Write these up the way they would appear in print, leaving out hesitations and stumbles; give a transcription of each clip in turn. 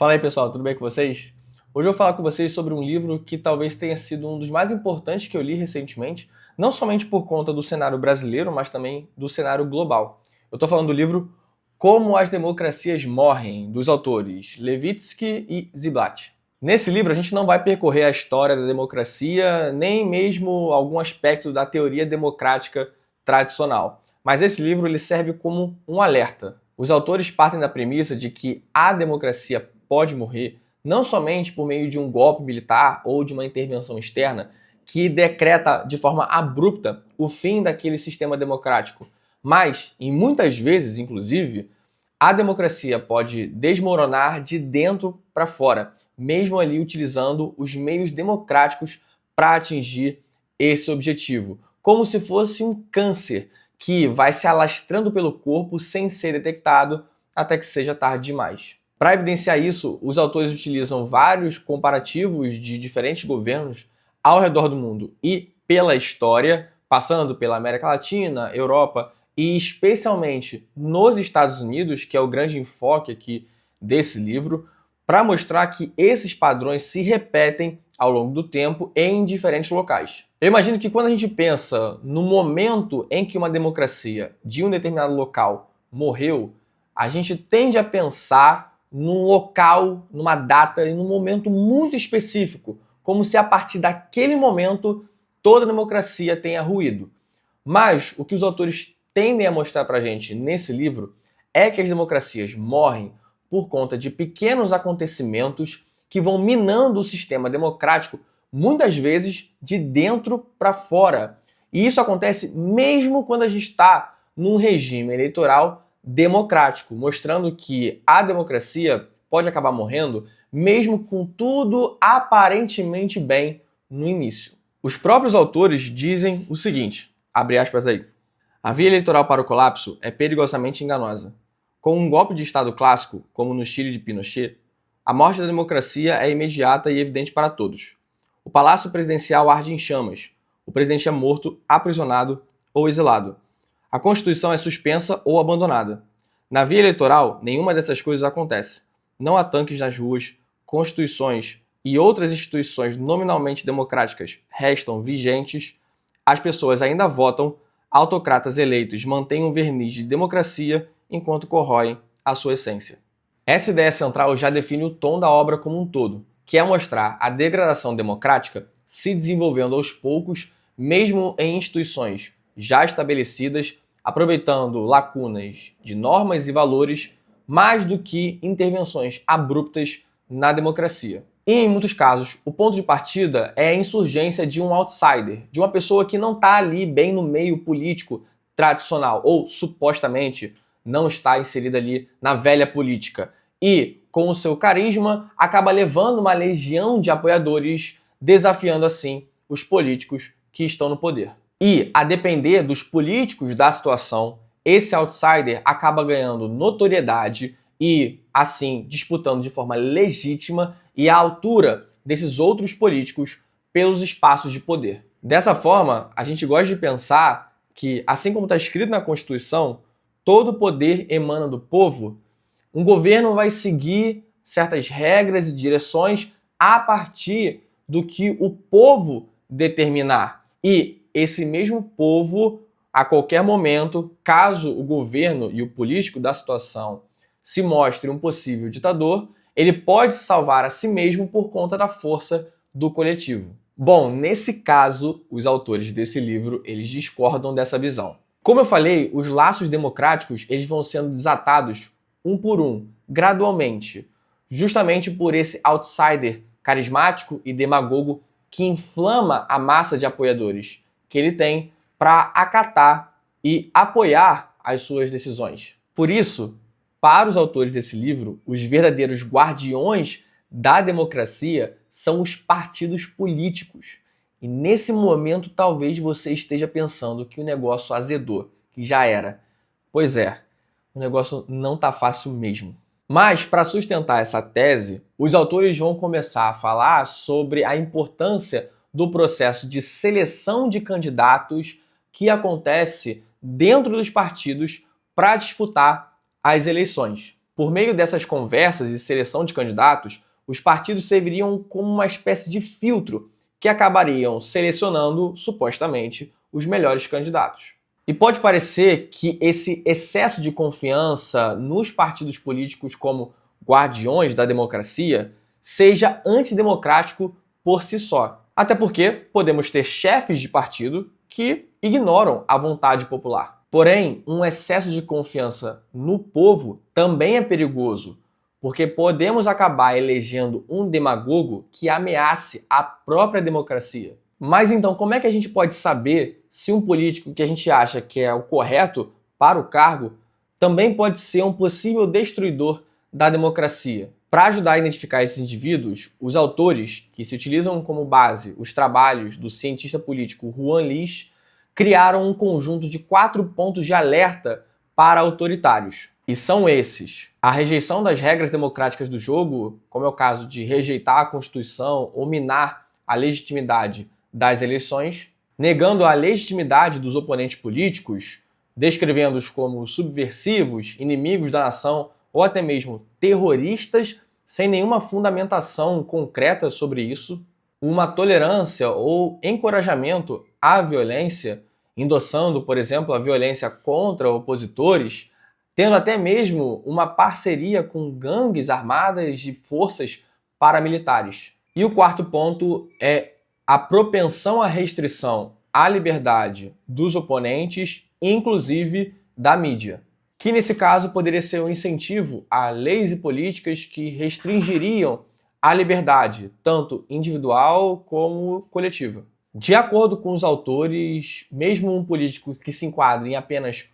Fala aí pessoal, tudo bem com vocês? Hoje eu vou falar com vocês sobre um livro que talvez tenha sido um dos mais importantes que eu li recentemente, não somente por conta do cenário brasileiro, mas também do cenário global. Eu estou falando do livro Como as Democracias Morrem, dos autores Levitsky e Ziblatt. Nesse livro a gente não vai percorrer a história da democracia, nem mesmo algum aspecto da teoria democrática tradicional. Mas esse livro ele serve como um alerta. Os autores partem da premissa de que a democracia pode morrer não somente por meio de um golpe militar ou de uma intervenção externa que decreta de forma abrupta o fim daquele sistema democrático, mas, em muitas vezes, inclusive, a democracia pode desmoronar de dentro para fora, mesmo ali utilizando os meios democráticos para atingir esse objetivo, como se fosse um câncer que vai se alastrando pelo corpo sem ser detectado até que seja tarde demais. Para evidenciar isso, os autores utilizam vários comparativos de diferentes governos ao redor do mundo e pela história, passando pela América Latina, Europa e especialmente nos Estados Unidos, que é o grande enfoque aqui desse livro, para mostrar que esses padrões se repetem ao longo do tempo em diferentes locais. Eu imagino que quando a gente pensa no momento em que uma democracia de um determinado local morreu, a gente tende a pensar num local, numa data e num momento muito específico, como se a partir daquele momento toda a democracia tenha ruído. Mas o que os autores tendem a mostrar para a gente nesse livro é que as democracias morrem por conta de pequenos acontecimentos que vão minando o sistema democrático, muitas vezes de dentro para fora. E isso acontece mesmo quando a gente está num regime eleitoral democrático, mostrando que a democracia pode acabar morrendo mesmo com tudo aparentemente bem no início. Os próprios autores dizem o seguinte, abre aspas aí, a via eleitoral para o colapso é perigosamente enganosa. Com um golpe de Estado clássico, como no Chile de Pinochet, a morte da democracia é imediata e evidente para todos. O palácio presidencial arde em chamas, o presidente é morto, aprisionado ou exilado. A Constituição é suspensa ou abandonada. Na via eleitoral, nenhuma dessas coisas acontece. Não há tanques nas ruas, constituições e outras instituições nominalmente democráticas restam vigentes, as pessoas ainda votam, autocratas eleitos mantêm um verniz de democracia enquanto corroem a sua essência. Essa ideia central já define o tom da obra como um todo, que é mostrar a degradação democrática se desenvolvendo aos poucos, mesmo em instituições já estabelecidas, aproveitando lacunas de normas e valores mais do que intervenções abruptas na democracia. E, em muitos casos, o ponto de partida é a insurgência de um outsider, de uma pessoa que não está ali bem no meio político tradicional, ou supostamente não está inserida ali na velha política. E, com o seu carisma, acaba levando uma legião de apoiadores, desafiando assim os políticos que estão no poder. E, a depender dos políticos da situação, esse outsider acaba ganhando notoriedade e, assim, disputando de forma legítima e à altura desses outros políticos pelos espaços de poder. Dessa forma, a gente gosta de pensar que, assim como está escrito na Constituição, todo poder emana do povo, um governo vai seguir certas regras e direções a partir do que o povo determinar. E esse mesmo povo, a qualquer momento, caso o governo e o político da situação se mostre um possível ditador, ele pode salvar a si mesmo por conta da força do coletivo. Bom, nesse caso, os autores desse livro, eles discordam dessa visão. Como eu falei, os laços democráticos eles vão sendo desatados um por um, gradualmente, justamente por esse outsider carismático e demagogo que inflama a massa de apoiadores que ele tem para acatar e apoiar as suas decisões. Por isso, para os autores desse livro, os verdadeiros guardiões da democracia são os partidos políticos. E nesse momento, talvez você esteja pensando que o negócio azedou, que já era. Pois é, o negócio não está fácil mesmo. Mas, para sustentar essa tese, os autores vão começar a falar sobre a importância do processo de seleção de candidatos que acontece dentro dos partidos para disputar as eleições. Por meio dessas conversas e seleção de candidatos, os partidos serviriam como uma espécie de filtro que acabariam selecionando, supostamente, os melhores candidatos. E pode parecer que esse excesso de confiança nos partidos políticos como guardiões da democracia seja antidemocrático por si só. Até porque podemos ter chefes de partido que ignoram a vontade popular. Porém, um excesso de confiança no povo também é perigoso, porque podemos acabar elegendo um demagogo que ameace a própria democracia. Mas então, como é que a gente pode saber se um político que a gente acha que é o correto para o cargo também pode ser um possível destruidor da democracia? Para ajudar a identificar esses indivíduos, os autores, que se utilizam como base os trabalhos do cientista político Juan Lis, criaram um conjunto de 4 pontos de alerta para autoritários. E são esses: a rejeição das regras democráticas do jogo, como é o caso de rejeitar a Constituição ou minar a legitimidade das eleições, negando a legitimidade dos oponentes políticos, descrevendo-os como subversivos, inimigos da nação ou até mesmo terroristas, sem nenhuma fundamentação concreta sobre isso, uma tolerância ou encorajamento à violência, endossando, por exemplo, a violência contra opositores, tendo até mesmo uma parceria com gangues armadas e forças paramilitares. E o quarto ponto é a propensão à restrição à liberdade dos oponentes, inclusive da mídia, que nesse caso poderia ser um incentivo a leis e políticas que restringiriam a liberdade, tanto individual como coletiva. De acordo com os autores, mesmo um político que se enquadre em apenas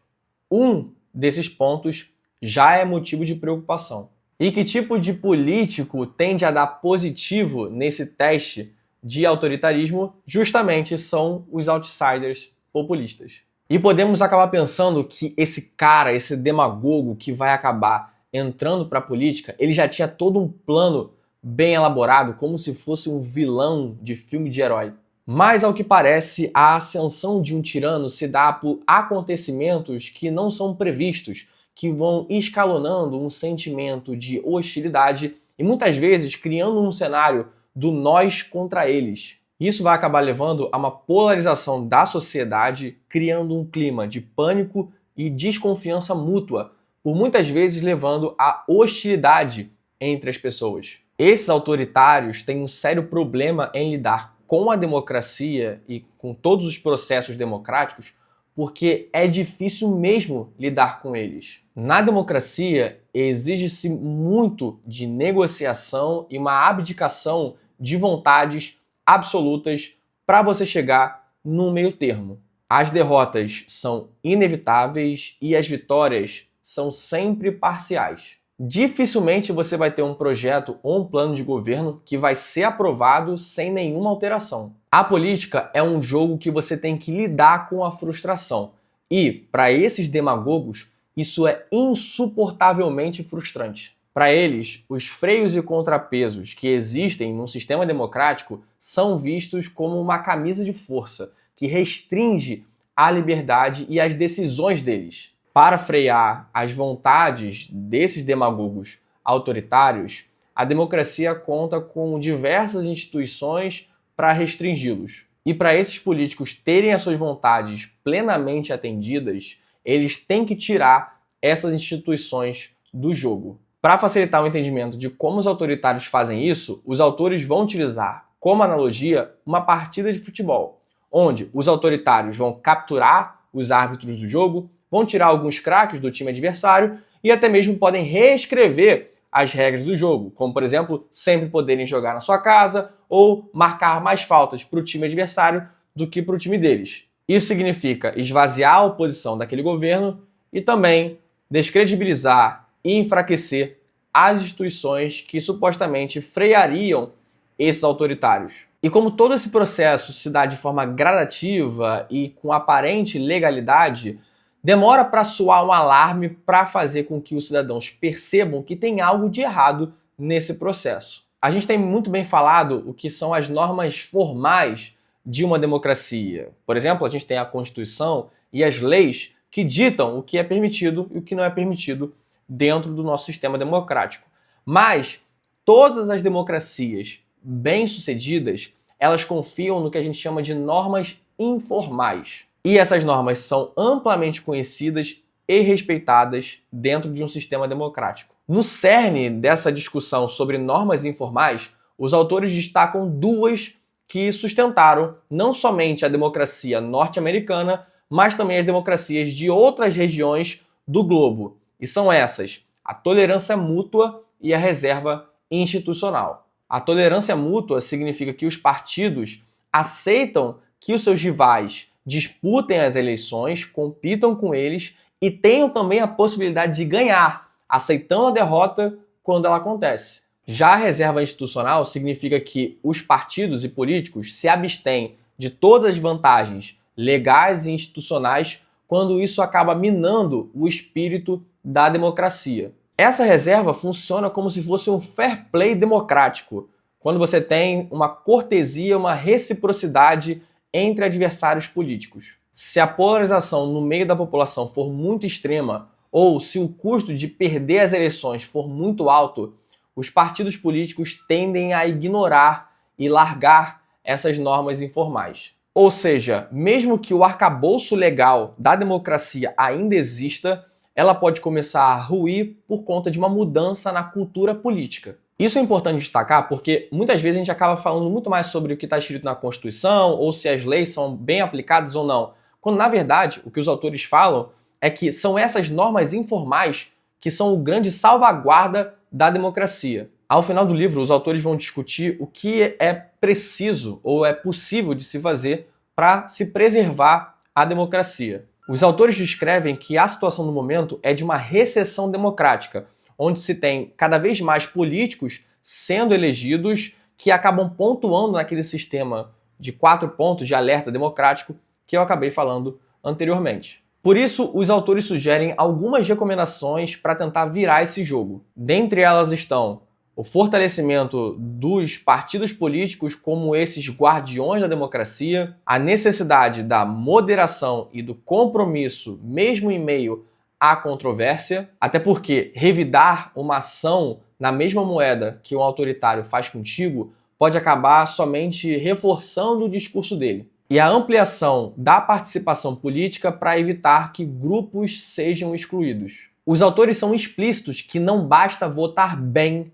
um desses pontos já é motivo de preocupação. E que tipo de político tende a dar positivo nesse teste de autoritarismo? Justamente são os outsiders populistas. E podemos acabar pensando que esse cara, esse demagogo que vai acabar entrando para a política, ele já tinha todo um plano bem elaborado, como se fosse um vilão de filme de herói. Mas, ao que parece, a ascensão de um tirano se dá por acontecimentos que não são previstos, que vão escalonando um sentimento de hostilidade e muitas vezes criando um cenário do nós contra eles. Isso vai acabar levando a uma polarização da sociedade, criando um clima de pânico e desconfiança mútua, por muitas vezes levando à hostilidade entre as pessoas. Esses autoritários têm um sério problema em lidar com a democracia e com todos os processos democráticos, porque é difícil mesmo lidar com eles. Na democracia, exige-se muito de negociação e uma abdicação de vontades absolutas para você chegar no meio termo. As derrotas são inevitáveis e as vitórias são sempre parciais. Dificilmente você vai ter um projeto ou um plano de governo que vai ser aprovado sem nenhuma alteração. A política é um jogo que você tem que lidar com a frustração. E, para esses demagogos, isso é insuportavelmente frustrante. Para eles, os freios e contrapesos que existem num sistema democrático são vistos como uma camisa de força que restringe a liberdade e as decisões deles. Para frear as vontades desses demagogos autoritários, a democracia conta com diversas instituições para restringi-los. E para esses políticos terem as suas vontades plenamente atendidas, eles têm que tirar essas instituições do jogo. Para facilitar o entendimento de como os autoritários fazem isso, os autores vão utilizar como analogia uma partida de futebol, onde os autoritários vão capturar os árbitros do jogo, vão tirar alguns craques do time adversário e até mesmo podem reescrever as regras do jogo, como, por exemplo, sempre poderem jogar na sua casa ou marcar mais faltas para o time adversário do que para o time deles. Isso significa esvaziar a oposição daquele governo e também descredibilizar e enfraquecer as instituições que supostamente freariam esses autoritários. E como todo esse processo se dá de forma gradativa e com aparente legalidade, demora para soar um alarme para fazer com que os cidadãos percebam que tem algo de errado nesse processo. A gente tem muito bem falado o que são as normas formais de uma democracia. Por exemplo, a gente tem a Constituição e as leis que ditam o que é permitido e o que não é permitido dentro do nosso sistema democrático. Mas todas as democracias bem-sucedidas, elas confiam no que a gente chama de normas informais. E essas normas são amplamente conhecidas e respeitadas dentro de um sistema democrático. No cerne dessa discussão sobre normas informais, os autores destacam duas que sustentaram não somente a democracia norte-americana, mas também as democracias de outras regiões do globo. E são essas: a tolerância mútua e a reserva institucional. A tolerância mútua significa que os partidos aceitam que os seus rivais disputem as eleições, compitam com eles e tenham também a possibilidade de ganhar, aceitando a derrota quando ela acontece. Já a reserva institucional significa que os partidos e políticos se abstêm de todas as vantagens legais e institucionais quando isso acaba minando o espírito da democracia. Essa reserva funciona como se fosse um fair play democrático, quando você tem uma cortesia, uma reciprocidade entre adversários políticos. Se a polarização no meio da população for muito extrema, ou se o custo de perder as eleições for muito alto, os partidos políticos tendem a ignorar e largar essas normas informais. Ou seja, mesmo que o arcabouço legal da democracia ainda exista, ela pode começar a ruir por conta de uma mudança na cultura política. Isso é importante destacar porque muitas vezes a gente acaba falando muito mais sobre o que está escrito na Constituição ou se as leis são bem aplicadas ou não, quando na verdade o que os autores falam é que são essas normas informais que são o grande salvaguarda da democracia. Ao final do livro, os autores vão discutir o que é preciso ou é possível de se fazer para se preservar a democracia. Os autores descrevem que a situação no momento é de uma recessão democrática, onde se tem cada vez mais políticos sendo elegidos que acabam pontuando naquele sistema de 4 pontos de alerta democrático que eu acabei falando anteriormente. Por isso, os autores sugerem algumas recomendações para tentar virar esse jogo. Dentre elas estão o fortalecimento dos partidos políticos como esses guardiões da democracia, a necessidade da moderação e do compromisso mesmo em meio à controvérsia, até porque revidar uma ação na mesma moeda que um autoritário faz contigo pode acabar somente reforçando o discurso dele. E a ampliação da participação política para evitar que grupos sejam excluídos. Os autores são explícitos que não basta votar bem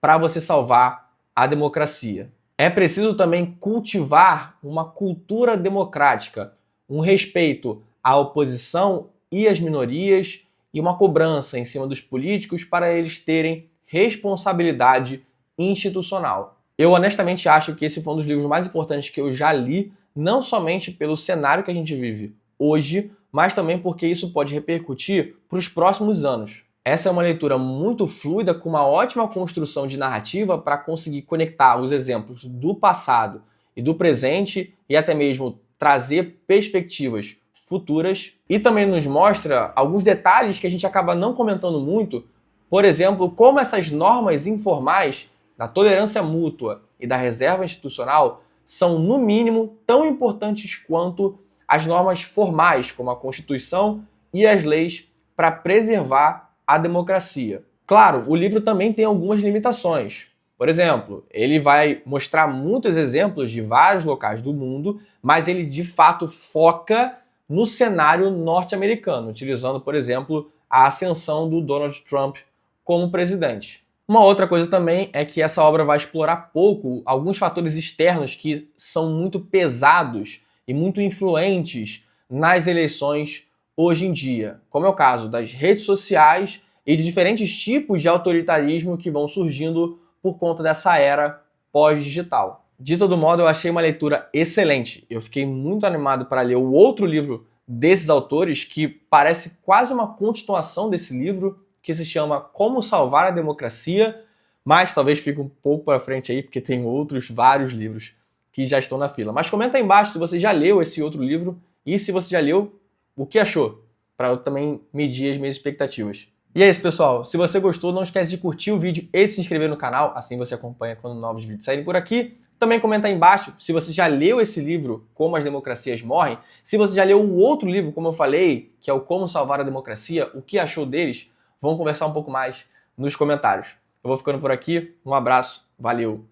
para você salvar a democracia. É preciso também cultivar uma cultura democrática, um respeito à oposição e às minorias e uma cobrança em cima dos políticos para eles terem responsabilidade institucional. Eu honestamente acho que esse foi um dos livros mais importantes que eu já li, não somente pelo cenário que a gente vive hoje, mas também porque isso pode repercutir para os próximos anos. Essa é uma leitura muito fluida, com uma ótima construção de narrativa para conseguir conectar os exemplos do passado e do presente e até mesmo trazer perspectivas futuras. E também nos mostra alguns detalhes que a gente acaba não comentando muito, por exemplo, como essas normas informais da tolerância mútua e da reserva institucional são, no mínimo, tão importantes quanto as normas formais, como a Constituição e as leis, para preservar a democracia. Claro, o livro também tem algumas limitações. Por exemplo, ele vai mostrar muitos exemplos de vários locais do mundo, mas ele de fato foca no cenário norte-americano, utilizando, por exemplo, a ascensão do Donald Trump como presidente. Uma outra coisa também é que essa obra vai explorar pouco alguns fatores externos que são muito pesados e muito influentes nas eleições hoje em dia, como é o caso das redes sociais e de diferentes tipos de autoritarismo que vão surgindo por conta dessa era pós-digital. De todo modo, eu achei uma leitura excelente. Eu fiquei muito animado para ler o outro livro desses autores, que parece quase uma continuação desse livro, que se chama Como Salvar a Democracia, mas talvez fique um pouco para frente aí, porque tem vários livros que já estão na fila. Mas comenta aí embaixo se você já leu esse outro livro e se você já leu, o que achou? Para eu também medir as minhas expectativas. E é isso, pessoal. Se você gostou, não esquece de curtir o vídeo e de se inscrever no canal, assim você acompanha quando novos vídeos saírem por aqui. Também comenta aí embaixo se você já leu esse livro, Como as Democracias Morrem. Se você já leu o outro livro, como eu falei, que é o Como Salvar a Democracia, o que achou deles. Vamos conversar um pouco mais nos comentários. Eu vou ficando por aqui, um abraço, valeu!